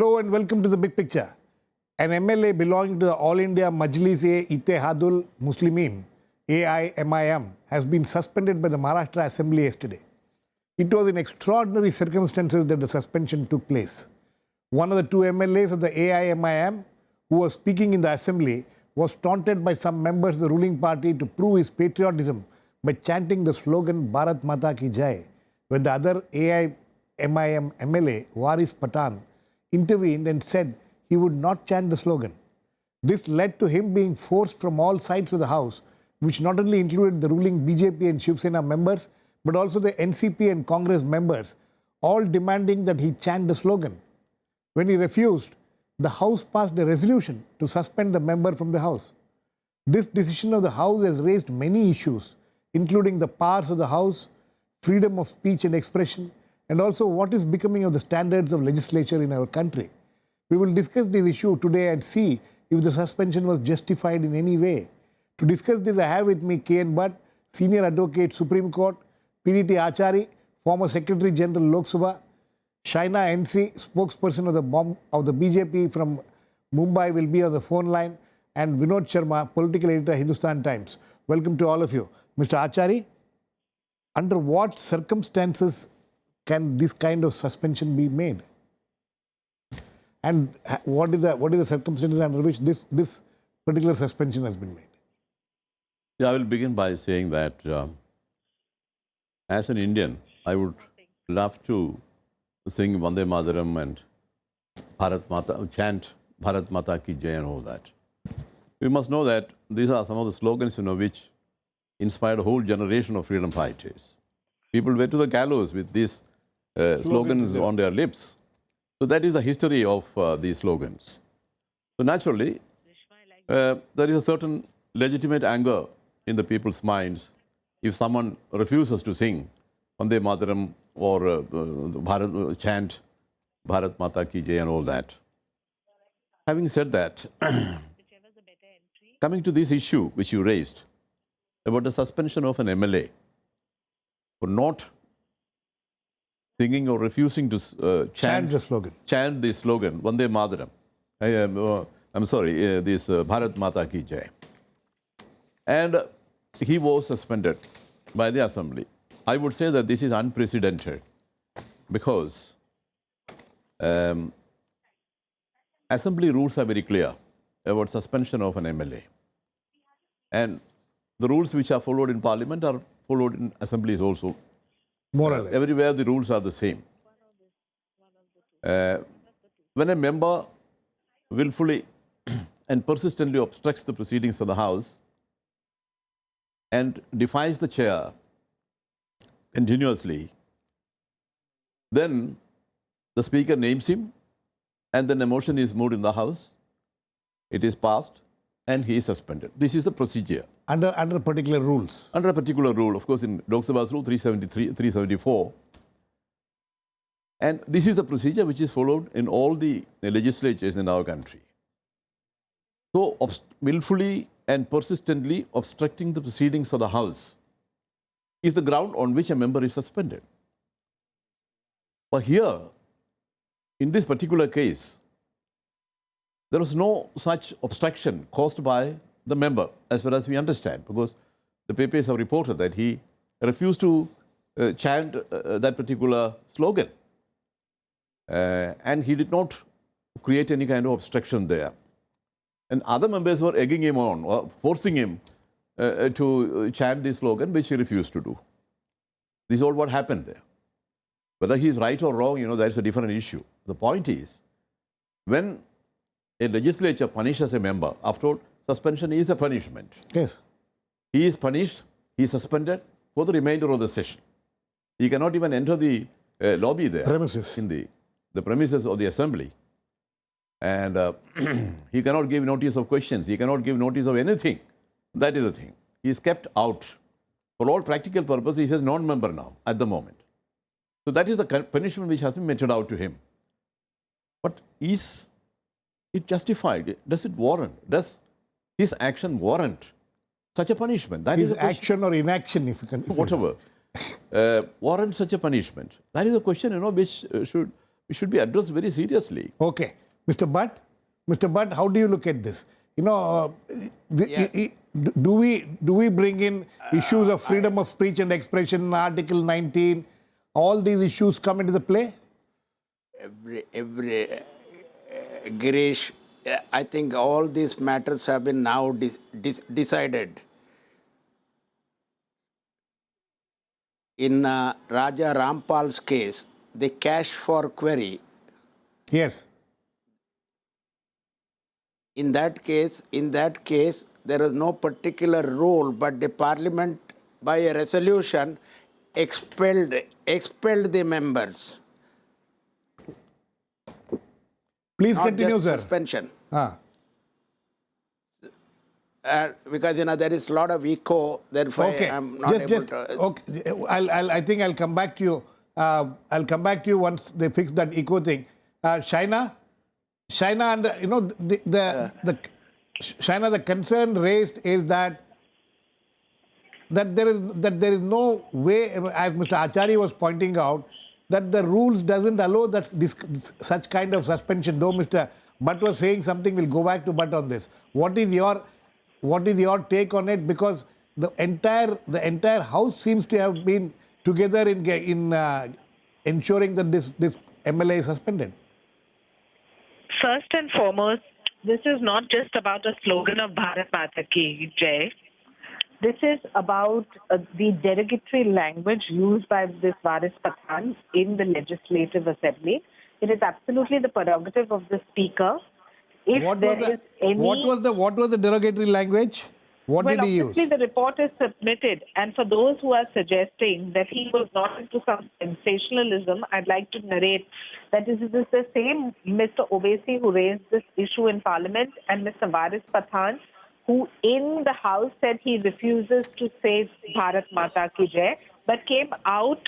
Hello and welcome to the big picture. An MLA belonging to the All India Majlis-e-Ittehadul Muslimin, AIMIM, has been suspended by the Maharashtra Assembly yesterday. It was in extraordinary circumstances that the suspension took place. One of the two MLAs of the AIMIM, who was speaking in the assembly, was taunted by some members of the ruling party to prove his patriotism by chanting the slogan Bharat Mata Ki Jai, when the other AIMIM MLA, Waris Pathan, intervened and said he would not chant the slogan. This led to him being forced from all sides of the House, which not only included the ruling BJP and Shiv Sena members, but also the NCP and Congress members, all demanding that he chant the slogan. When he refused, the House passed a resolution to suspend the member from the House. This decision of the House has raised many issues, including the powers of the House, freedom of speech and expression, and also what is becoming of the standards of legislature in our country. We will discuss this issue today and see if the suspension was justified in any way. To discuss this, I have with me K.N.Bhat, Senior Advocate, Supreme Court, P.D.T. Achary, former Secretary General Lok Sabha, Shaina NC, spokesperson of the BJP from Mumbai, will be on the phone line, and Vinod Sharma, political editor, Hindustan Times. Welcome to all of you. Mr. Achary, under what circumstances can this kind of suspension be made? And what is the circumstances under which this particular suspension has been made? Yeah, I will begin by saying that as an Indian, I would love to sing Vande Mataram and chant Bharat Mata Ki Jai and all that. We must know that these are some of the slogans which inspired a whole generation of freedom fighters. People went to the gallows with these slogans on their lips. So that is the history of these slogans. So naturally, there is a certain legitimate anger in the people's minds if someone refuses to sing Vande Mataram or chant Bharat Mata Ki Jai and all that. Having said that, coming to this issue which you raised about the suspension of an MLA for not singing or refusing to chant the slogan Vande Mataram. This Bharat Mata Ki Jai. And he was suspended by the Assembly. I would say that this is unprecedented because Assembly rules are very clear about suspension of an MLA. And the rules which are followed in Parliament are followed in Assemblies also. More or less. Everywhere the rules are the same. When a member willfully and persistently obstructs the proceedings of the House and defies the chair continuously, then the Speaker names him and then a motion is moved in the House, it is passed and he is suspended. This is the procedure. Under particular rules? Under a particular rule, of course, in Lok Sabha's rule 374. And this is the procedure which is followed in all the legislatures in our country. So, willfully and persistently obstructing the proceedings of the House is the ground on which a member is suspended. But here, in this particular case, there was no such obstruction caused by the member, as far as we understand, because the papers have reported that he refused to chant that particular slogan. And he did not create any kind of obstruction there. And other members were egging him on, or forcing him to chant this slogan, which he refused to do. This is all what happened there. Whether he is right or wrong, that's a different issue. The point is, when a legislature punishes a member, after all, suspension is a punishment. Yes. He is punished, he is suspended for the remainder of the session. He cannot even enter the lobby there. Premises. In the premises of the Assembly. And he cannot give notice of questions. He cannot give notice of anything. That is the thing. He is kept out. For all practical purposes, he is a non-member now at the moment. So that is the punishment which has been meted out to him. But is it justified? Does it warrant? Does his action warrant such a punishment? That his is action or inaction, if you can. Whatever. Warrant such a punishment? That is a question, which should it should be addressed very seriously. Okay. Mr. Bhatt, how do you look at this? You know, do we bring in issues of freedom of speech and expression in Article 19? All these issues come into the play? Girish, I think all these matters have been now decided. In Raja Rampal's case, the cash for query. Yes. In that case, there is no particular rule, but the Parliament, by a resolution, expelled the members. Please Not continue, just sir. Suspension. Ah. Because there is a lot of echo, therefore Okay. I'm not able to. Okay. I think I'll come back to you. I'll come back to you once they fix that echo thing. Shaina, and you know Shaina, the concern raised is that there is no way, as Mr. Achary was pointing out, that the rules doesn't allow that such kind of suspension. Though Mr. Bhatt was saying something, we'll go back to Bhatt on this. What is your take on it? Because the entire House seems to have been together in ensuring that this MLA is suspended. First and foremost, this is not just about a slogan of Bharat Mata Ki Jai. This is about the derogatory language used by this Varis Pathan in the Legislative Assembly. It is absolutely the prerogative of the Speaker. If What was the derogatory language? What did he use? Obviously the report is submitted, and for those who are suggesting that he was not into some sensationalism, I'd like to narrate that this is the same Mr. Owaisi who raised this issue in Parliament, and Mr. Varis Pathan, who in the House said he refuses to say Bharat Mata Ki Jai, but came out.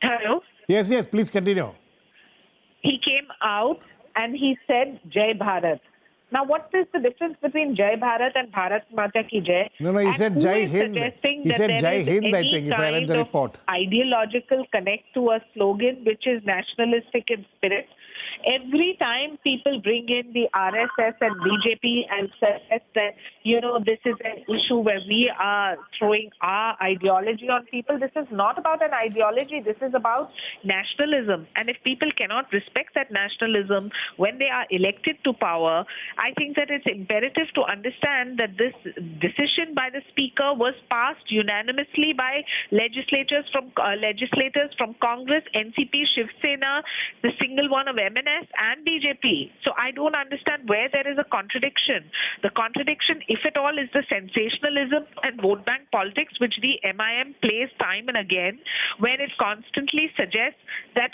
Hello? Yes, please continue. He came out and he said Jai Bharat. Now, what is the difference between Jai Bharat and Bharat Mata Ki Jai? No, he said Jai Hind. He said Jai Hind, I think, if I read the report. Ideological connect to a slogan which is nationalistic in spirit. Every time people bring in the RSS and BJP and suggest that, this is an issue where we are throwing our ideology on people, this is not about an ideology. This is about nationalism. And if people cannot respect that nationalism when they are elected to power, I think that it's imperative to understand that this decision by the Speaker was passed unanimously by legislators from Congress, NCP, Shiv Sena, the single one of MNS and BJP. So I don't understand where there is a contradiction. The contradiction, if at all, is the sensationalism and vote bank politics which the MIM plays time and again, when it constantly suggests that,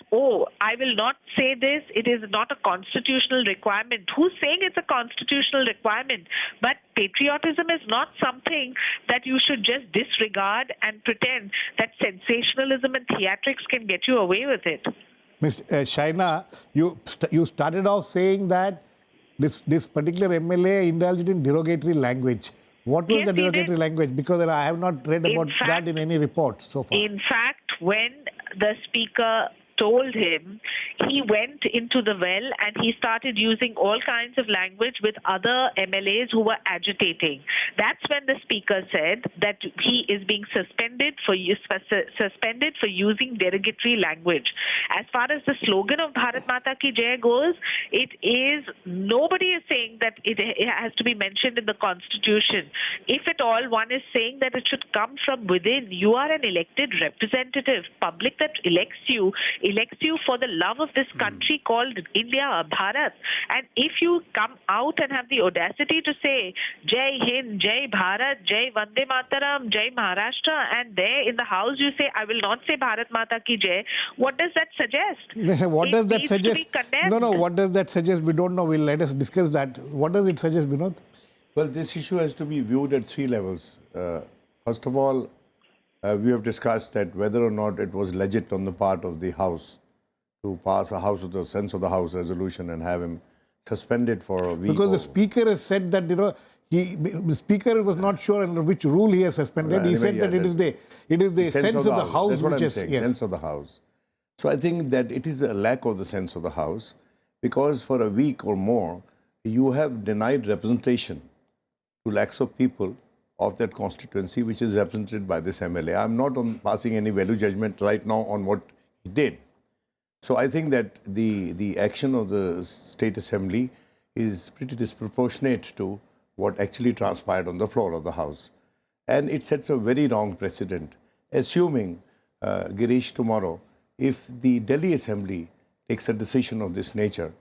I will not say this, it is not a constitutional requirement. Who's saying it's a constitutional requirement? But patriotism is not something that you should just disregard and pretend that sensationalism and theatrics can get you away with it. Ms. Shaina, you started off saying that this particular MLA indulged in derogatory language. What was the derogatory language? Because I have not read about that in any report so far. In fact, when the Speaker told him, he went into the well and he started using all kinds of language with other MLAs who were agitating. That's when the Speaker said that he is being suspended for using derogatory language. As far as the slogan of Bharat Mata Ki Jai goes, nobody is saying that it has to be mentioned in the Constitution. If at all, one is saying that it should come from within. You are an elected representative. Public that elects you for the love of this country called India, Bharat. And if you come out and have the audacity to say Jai Hind, Jai Bharat, Jai Vande Mataram, Jai Maharashtra, and there in the House you say, I will not say Bharat Mata Ki Jai, what does that suggest? What does that suggest? To be condemned. No, what does that suggest? We don't know. Let us discuss that. What does it suggest, Vinod? Well, this issue has to be viewed at three levels. First of all, we have discussed that whether or not it was legit on the part of the House to pass a House of the sense of the House resolution and have him suspended for a week. Because the Speaker has said that the Speaker was not sure under which rule he has suspended. He said that it is the sense of the House. That's what which I'm is saying. yes. Sense of the House. So I think that it is a lack of the sense of the House, because for a week or more, you have denied representation to lakhs of people of that constituency, which is represented by this MLA. I'm not passing any value judgment right now on what he did. So I think that the action of the State Assembly is pretty disproportionate to what actually transpired on the floor of the House. And it sets a very wrong precedent. Assuming, Girish, tomorrow, if the Delhi Assembly takes a decision of this nature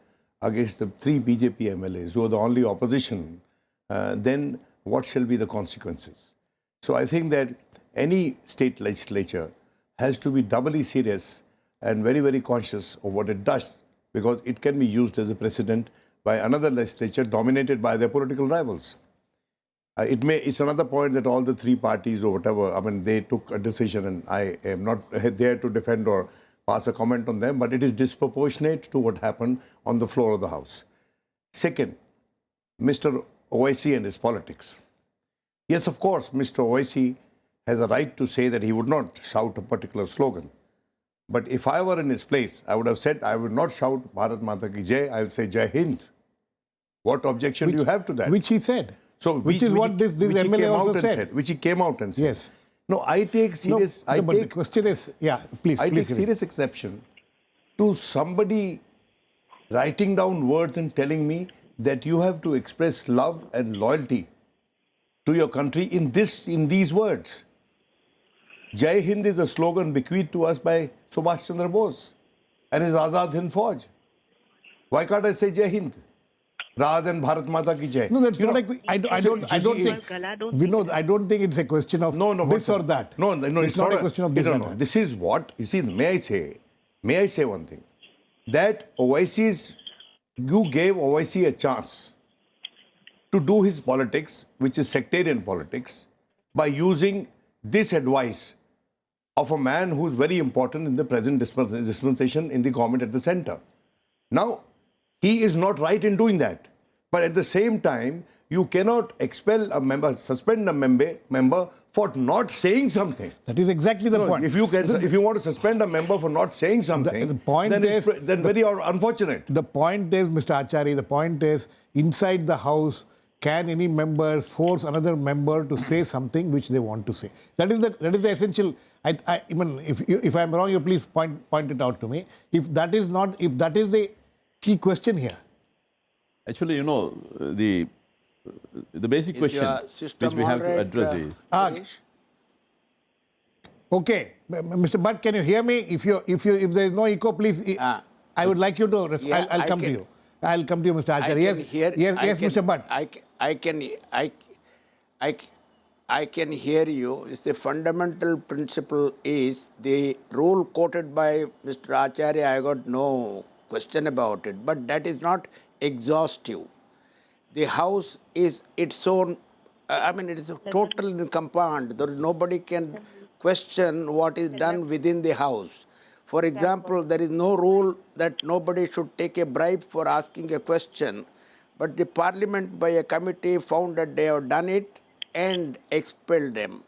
against the 3 BJP MLAs who are the only opposition, then what shall be the consequences? So I think that any state legislature has to be doubly serious and very, very conscious of what it does, because it can be used as a precedent by another legislature dominated by their political rivals. It's another point that all the 3 parties or whatever, I mean, they took a decision, and I am not there to defend or pass a comment on them, but it is disproportionate to what happened on the floor of the House. Second, Mr. Owaisi and his politics. Yes, of course, Mr. Owaisi has a right to say that he would not shout a particular slogan. But if I were in his place, I would have said, I would not shout Bharat Mata Ki Jai, I'll say Jai Hind. What objection do you have to that? Which he said. So which is what this MLA also said. Which he came out and said. Yes. No, I take serious... No, but the question is, yeah, please. I take Girish. serious exception to somebody writing down words and telling me that you have to express love and loyalty to your country in these words. Jai Hind is a slogan bequeathed to us by Subhash Chandra Bose and his Azad Hind Fauj. Why can't I say Jai Hind rather than Bharat Mata Ki Jai? No, that's not like I don't think. Vinod, I don't think it's a question of this or that. No, it's not a question of this or that. This is what you see. May I say one thing? That you gave Owaisi a chance to do his politics, which is sectarian politics, by using this advice of a man who is very important in the present dispensation in the government at the center. Now, he is not right in doing that. But at the same time, you cannot expel a member, suspend a member for not saying something. That is exactly the point. If you want to suspend a member for not saying something, the point then is, it's very unfortunate. The point is, Mr. Achary, the point is, inside the House, can any member force another member to say something which they want to say? That is the essential. Even if I'm wrong, you please point it out to me. If that is the key question here. Actually, you know, the basic question which we have to address is... Okay, Mr. Bhatt, can you hear me? If there is no echo, please, I would like you to, I'll come to you. I'll come to you, Mr. Achary. Yes, Mr. Bhatt. I can hear you. It's the fundamental principle is the rule quoted by Mr. Acharya. I got no question about it, but that is not exhaustive. The House is its own. It is totally compound. Nobody can question what is done within the House. For example, there is no rule that nobody should take a bribe for asking a question, but the Parliament by a committee found that they have done it and expelled them.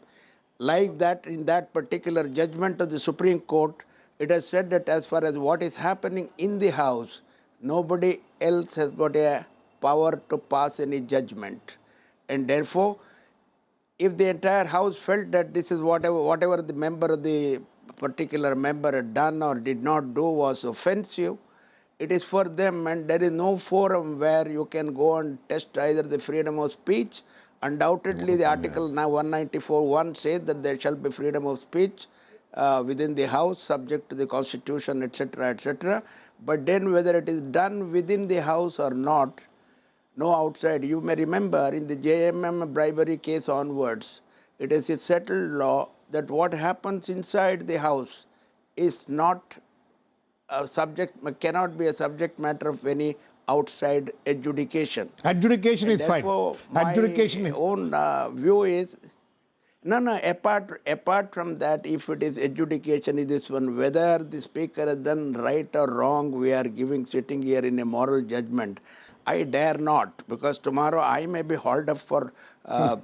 Like that, in that particular judgment of the Supreme Court, it has said that as far as what is happening in the House, nobody else has got a power to pass any judgment. And therefore, if the entire House felt that this is whatever the particular member had done or did not do was offensive, it is for them, and there is no forum where you can go and test either the freedom of speech. Undoubtedly, the Article 194(1) says that there shall be freedom of speech within the House, subject to the Constitution, etc., etc. But then whether it is done within the House or not, no outside. You may remember in the AIMIM bribery case onwards, it is a settled law that what happens inside the House is not cannot be a subject matter of any outside adjudication. Adjudication is fine. Adjudication. My own view is apart from that, if it is adjudication, is this one, whether the speaker has done right or wrong, we are sitting here in a moral judgment. I dare not, because tomorrow I may be hauled up for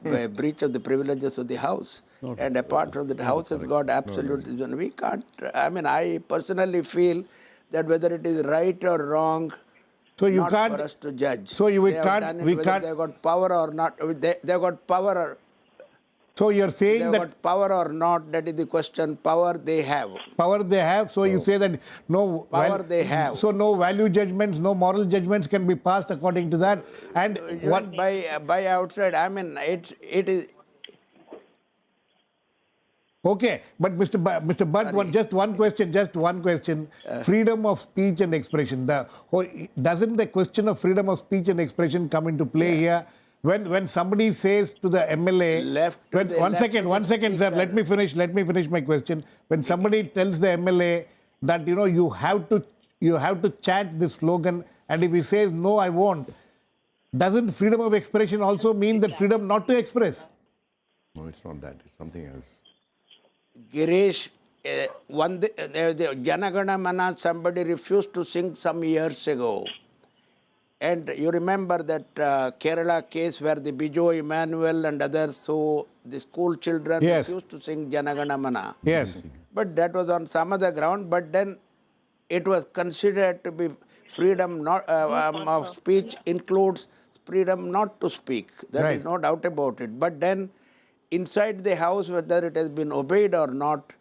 breach of the privileges of the House. And apart from that, House has got absolute. We can't. I mean, I personally feel that whether it is right or wrong, So you not can't. for us to judge. So you They have can't. done it We whether can't. they got power or not. They got power. So you're They saying have that got power or not. That is the question. Power they have. power they have. So you say that no Power they have. So no value judgments, no moral judgments can be passed according to that. And what? Even by outside, I mean, it is. Okay, but Mr. Bhatt, just one question. Freedom of speech and expression. Doesn't the question of freedom of speech and expression come into play here? When somebody says to the MLA, one second, sir, let me finish my question. When somebody tells the MLA that you have to chant this slogan, and if he says no, I won't, doesn't freedom of expression also mean that freedom not to express? No, it's not that. It's something else. Girish, the Janagana Mana, somebody refused to sing some years ago. And you remember that Kerala case where the Bijo Emmanuel and others, so the school children refused to sing Janagana Mana. Yes. But that was on some other ground, but then it was considered to be freedom not, of speech includes freedom not to speak. There is no doubt about it. But then inside the house, whether it has been obeyed or not,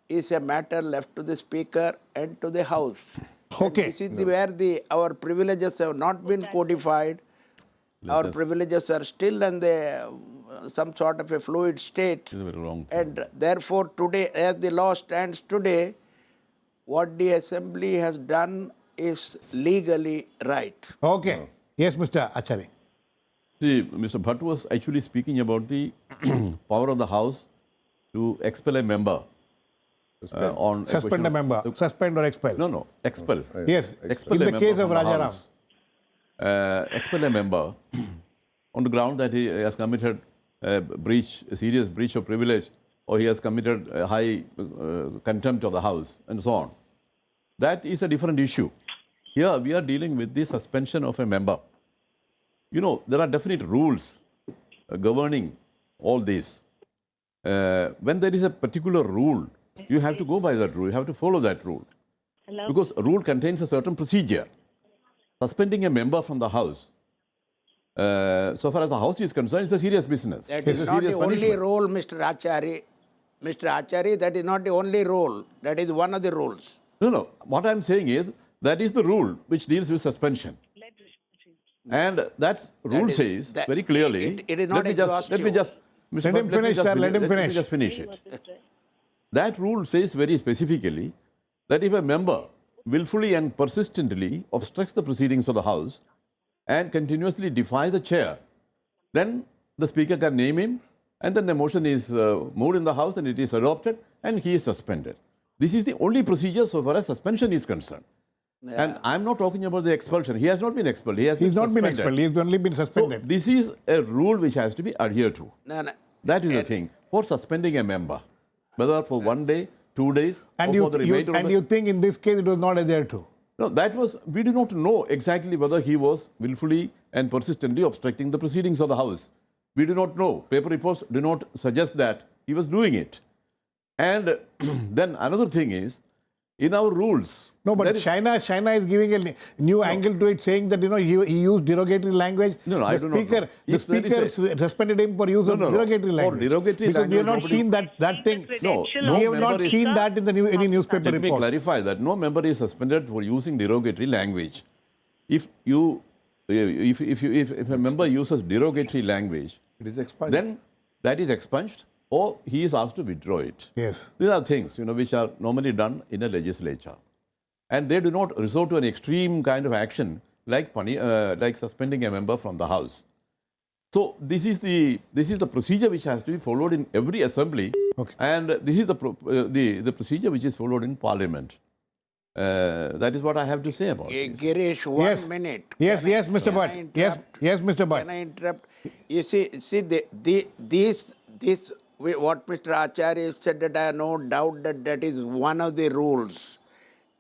is a matter left to the speaker and to the house. Okay. And this is where our privileges have not been codified. Our privileges are still in some sort of a fluid state. And therefore, today, as the law stands today, what the Assembly has done is legally right. Okay. Yes, Mr. Achary. See, Mr. Bhatt was actually speaking about the power of the House to expel a member. Suspend a member. Suspend or expel. No, expel. Yes, Expel in a the case member of from the Rajaram. House. Expel a member on the ground that he has committed a serious breach of privilege, or he has committed a high contempt of the House, and so on. That is a different issue. Here we are dealing with the suspension of a member. There are definite rules governing all this. When there is a particular rule, you have to go by that rule. You have to follow that rule. Hello? Because a rule contains a certain procedure. Suspending a member from the House, so far as the House is concerned, it's a serious business. That is not the only role, Mr. Achary. Mr. Achary, that is not the only role. That is one of the rules. No. What I'm saying is, that is the rule which deals with suspension. And that rule says very clearly. It is not let me just finish it. That rule says very specifically that if a member willfully and persistently obstructs the proceedings of the House and continuously defies the chair, then the Speaker can name him, and then the motion is moved in the House and it is adopted and he is suspended. This is the only procedure so far as suspension is concerned. Yeah. And I'm not talking about the expulsion. He has not been expelled. He's not been expelled. He's only been suspended. So this is a rule which has to be adhered to. No. That is the thing. For suspending a member, whether for 1 day, 2 days, and or for the remainder you think in this case it was not adhered to? No, we do not know exactly whether he was willfully and persistently obstructing the proceedings of the House. We do not know. Paper reports do not suggest that he was doing it. And then another thing is, in our rules... No, but Shaina is giving a new angle to it, saying that he used derogatory language. I do not know. The speaker suspended him for use of derogatory language. For derogatory because language, we have not seen that thing. No, we have not seen that in any newspaper reports. Let me clarify that no member is suspended for using derogatory language. If a member uses derogatory language, it is expunged. Then that is expunged, or he is asked to withdraw it. Yes. These are things which are normally done in a legislature. And they do not resort to an extreme kind of action like suspending a member from the House. So this is the procedure which has to be followed in every assembly, and this is the procedure which is followed in Parliament. That is what I have to say about it. Girish, one minute. Yes, Mr. Bhatt. Yes, Mr. Bhatt. Can I interrupt? You see, what Mr. Acharya said, that I have no doubt that is one of the rules.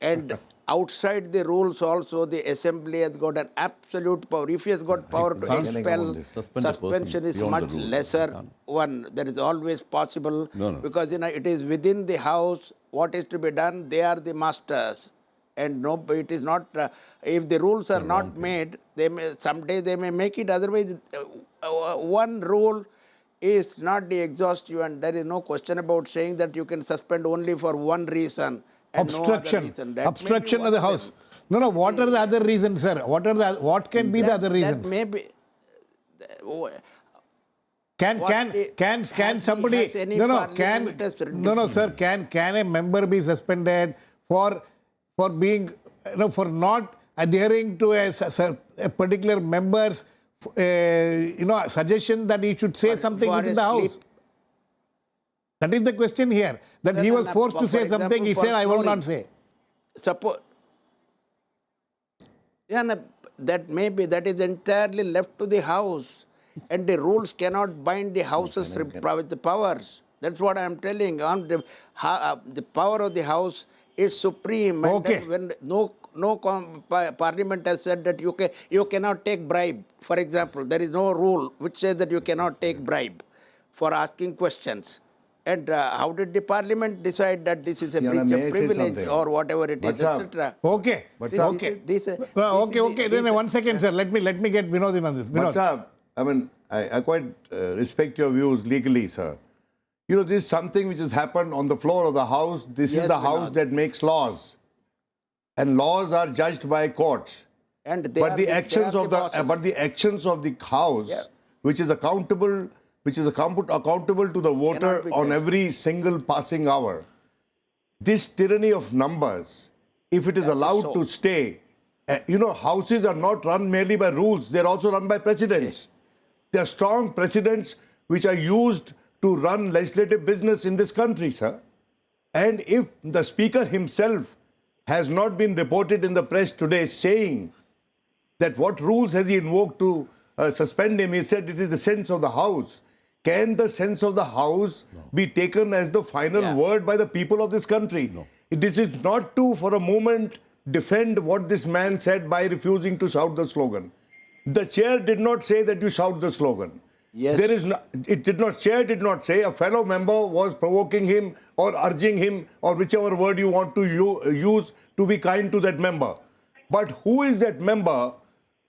And outside the rules also, the assembly has got an absolute power. If he has got power to can't expel, suspend a person suspension is beyond the much rules. lesser You can't. one. That is always possible No. because it is within the house. What is to be done? They are the masters, and no, it is not. If the rules are The wrong not thing. made, they may someday they may make it. Otherwise, one rule is not the exhaustive, and there is no question about saying that you can suspend only for one reason and no other Obstruction. reason. That may be Obstruction one of the them. house. No. What are the other reasons, sir? What can be the other reasons? That may be. Can somebody has any no parliamentary sir, can a member be suspended for being for not adhering to a particular member's suggestion that he should say something for within a the house? sleep- That is the question here. That he was forced to for say something. example, He for said, "I will snoring. not say." Suppose, yeah, no, that is entirely left to the house, and the rules cannot bind the houses with the powers. That's what I am telling. The power of the house is supreme. And Okay. then when parliament has said that you cannot take bribe. For example, there is no rule which says that you cannot take bribe for asking questions. And how did the parliament decide that this is a Yana, breach may I of say privilege something? or whatever it is, What's up? etc.? Okay. Okay. Then 1 second, sir. Let me get Vinod in on this. What's Vinod. up? I mean, I quite respect your views legally, sir. You know, this is something which has happened on the floor of the House. This Yes, is the House Vinod. that makes laws. And laws are judged by courts. And But the actions of the House, Yeah. which is accountable to the voter Cannot be on judged. every single passing hour. This tyranny of numbers, if it is allowed so. to stay, houses are not run merely by rules, they're also run by precedents. There are strong precedents which are used to run legislative business in this country, sir. And if the Speaker himself has not been reported in the press today saying that what rules has he invoked to suspend him, he said it is the sense of the House. Can the sense of the House be taken as the final word by the people of this country? No. This is not to, for a moment, defend what this man said by refusing to shout the slogan. The chair did not say that you shout the slogan. Yes. There is no, chair did not say, a fellow member was provoking him or urging him or whichever word you want to use to be kind to that member. But who is that member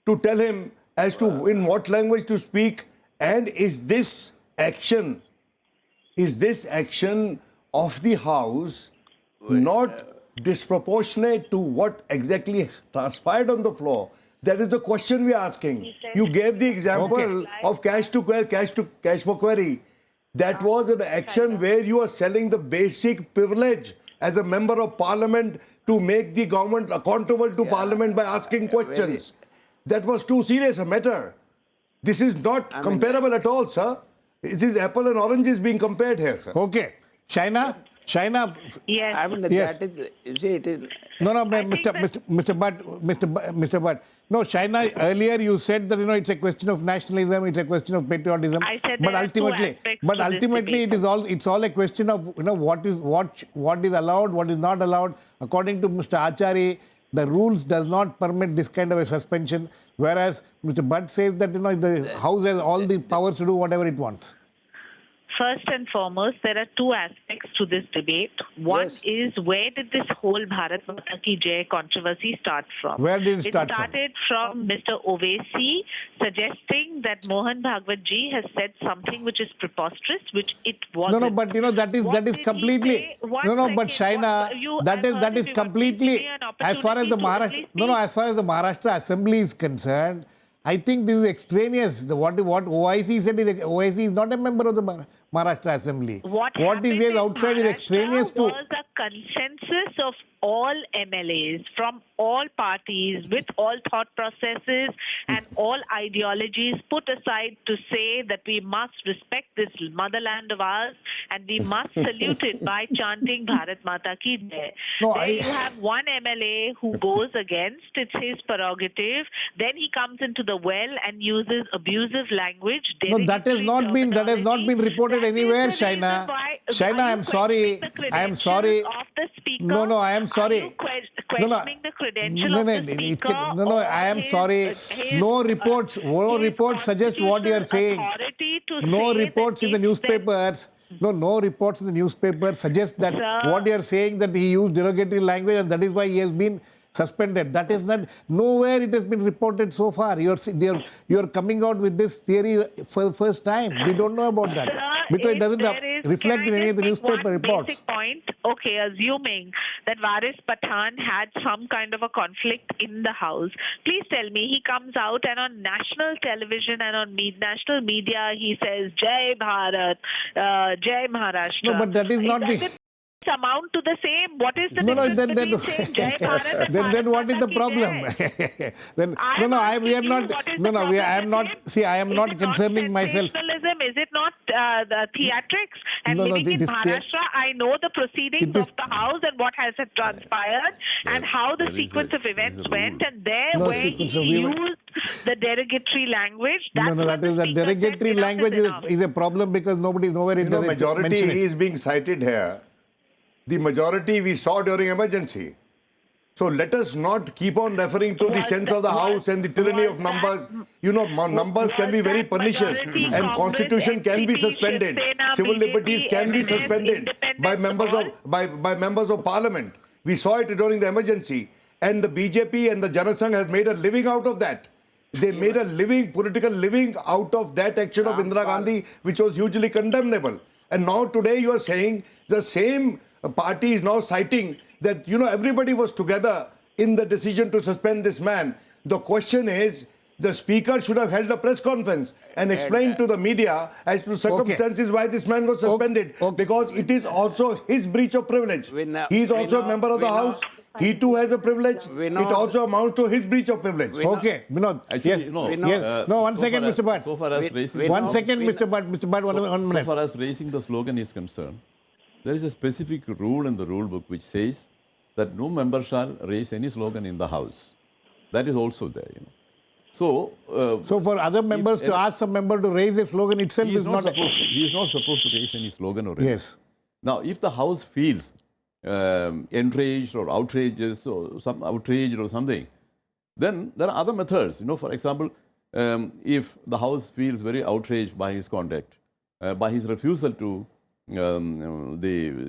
to tell him as to in what language to speak, and is this action of the House not disproportionate to what exactly transpired on the floor? That is the question we are asking. You gave the example of cash for query. That was an action where you are selling the basic privilege as a member of parliament to make the government accountable to parliament by asking questions. That was too serious a matter. This is not comparable at all, sir. It is apple and oranges being compared here, sir. Okay. Shaina. Yes. I mean, Yes. that is, you see, it is. No, think Mr. Bhatt. No, Shaina, earlier you said that it's a question of nationalism, it's a question of patriotism. I said but there are two aspects to this ultimately, debate. it's all a question of what is allowed, what is not allowed. According to Mr. Achary, the rules does not permit this kind of a suspension, whereas Mr. Bhatt says that the House has all the powers to do whatever it wants. First and foremost, there are two aspects to this debate. One is, where did this whole Bharat Mata Ki Jai controversy start from? Where did it start It started from Mr. Owaisi suggesting that Mohan Bhagwat ji has said something which is preposterous, which it wasn't. No, but that is completely. But Shaina, that is completely. As far as the Maharashtra Assembly is concerned, I think this is extraneous. What OIC said is OIC is not a member of the Maharashtra Assembly. What he says outside is extraneous to. was a consensus of all MLAs from all parties with all thought processes and all ideologies put aside to say that we must respect this motherland of ours and we must salute it by chanting Bharat Mata Ki Jai. You have one MLA who goes against, it's his prerogative, then he comes into the well and uses abusive language. No, that has not been reported anywhere, Shaina. Shaina, I am sorry. No, I am sorry. questioning the credential no, of no, the it speaker. can- no, no, or I am his- sorry. his, No reports, no his reports suggest what you are saying. authority to No say reports that in the it's their- newspapers. No reports in the newspapers suggest that Sir. what you are saying, that he used derogatory language and that is why he has been suspended. That is not, nowhere it has been reported so far. You're coming out with this theory for the first time. We don't know about that. Sir, Because it if doesn't there is- reflect can in I any of the just make newspaper one reports. Basic point. Okay, assuming that Varis Pathan had some kind of a conflict in the house, please tell me he comes out and on national television and on national media he says Jai Bharat, Jai Maharashtra. No, but that is not Does the- it amount to the same? What is the No, difference then, between saying Jai Bharat and then what is Bharat the Mata Ki problem? Jai? Then I'm we are asking you, not. what is No, the no, problem I am with not. him? See, I am Is not it concerning myself. sensationalism? Is it not the theatrics? And No, no, living in this- Maharashtra, I know the proceedings It is- of the house and what has transpired and how the there is sequence a- of there is events a went. rule. And there No where sequence he of event. used the derogatory language, No, that's no, when that is the the speaker said derogatory enough language enough. is a problem because nobody nowhere it You know, doesn't majority mention it. is being cited here. The majority we saw during emergency. So let us not keep on referring to the Was sense that- of the house and the tyranny was of numbers. that- You know, numbers can be was very that pernicious majority and Congress, constitution can be NCP, suspended. Shiv Sena, Civil BJP, liberties can be SNS, suspended independents, by members all? of by members of parliament. We saw it during the emergency, and the BJP and the Janasangh has made a living out of that. They made a living, political living out of that action of Indira Gandhi, which was hugely condemnable. And now today you are saying the same party is now citing that, you know, everybody was together in the decision to suspend this man. The question is, the speaker should have held a press conference and explained to the media as to circumstances why this man was suspended. Okay. Because it is also his breach of privilege. He is also a member of the House. He too has a privilege. It also amounts to his breach of privilege. Okay, Vinod. Actually, Yes, no. yes. No, one so second, far Mr. Bhat. So far as raising One second, Mr. Bhat. Mr. Bhat, one so minute. far as raising the slogan is concerned, there is a specific rule in the rule book which says that no member shall raise any slogan in the House. That is also there, you know. So, So for other members to ask some member to raise a slogan itself he is not. he is not supposed to raise any slogan or anything. Yes. Now, if the House feels enraged or outrageous or some outraged or something, then there are other methods. You know, for example, if the House feels very outraged by his conduct, by his refusal to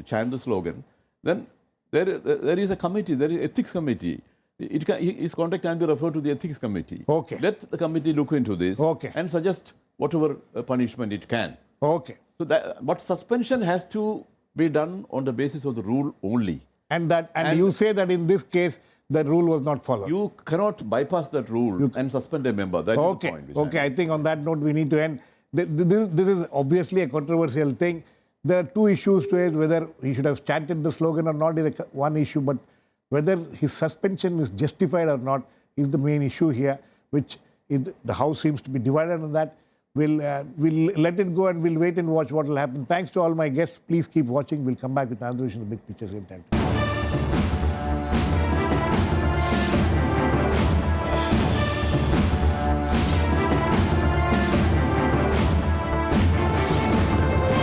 chant the slogan, then there is a committee, there is ethics committee. His conduct can be referred to the ethics committee. Okay. Let the committee look into this Okay. and suggest whatever punishment it can. Okay. So but suspension has to be done on the basis of the rule only. And you say that in this case the rule was not followed. You cannot bypass that rule and suspend a member. That is Okay. the point. which Okay. I think on that note we need to end. This is obviously a controversial thing. There are two issues to it: whether he should have chanted the slogan or not is one issue, but whether his suspension is justified or not is the main issue here, which the House seems to be divided on that. We'll let it go and we'll wait and watch what will happen. Thanks to all my guests. Please keep watching. We'll come back with another issue in the big picture same time.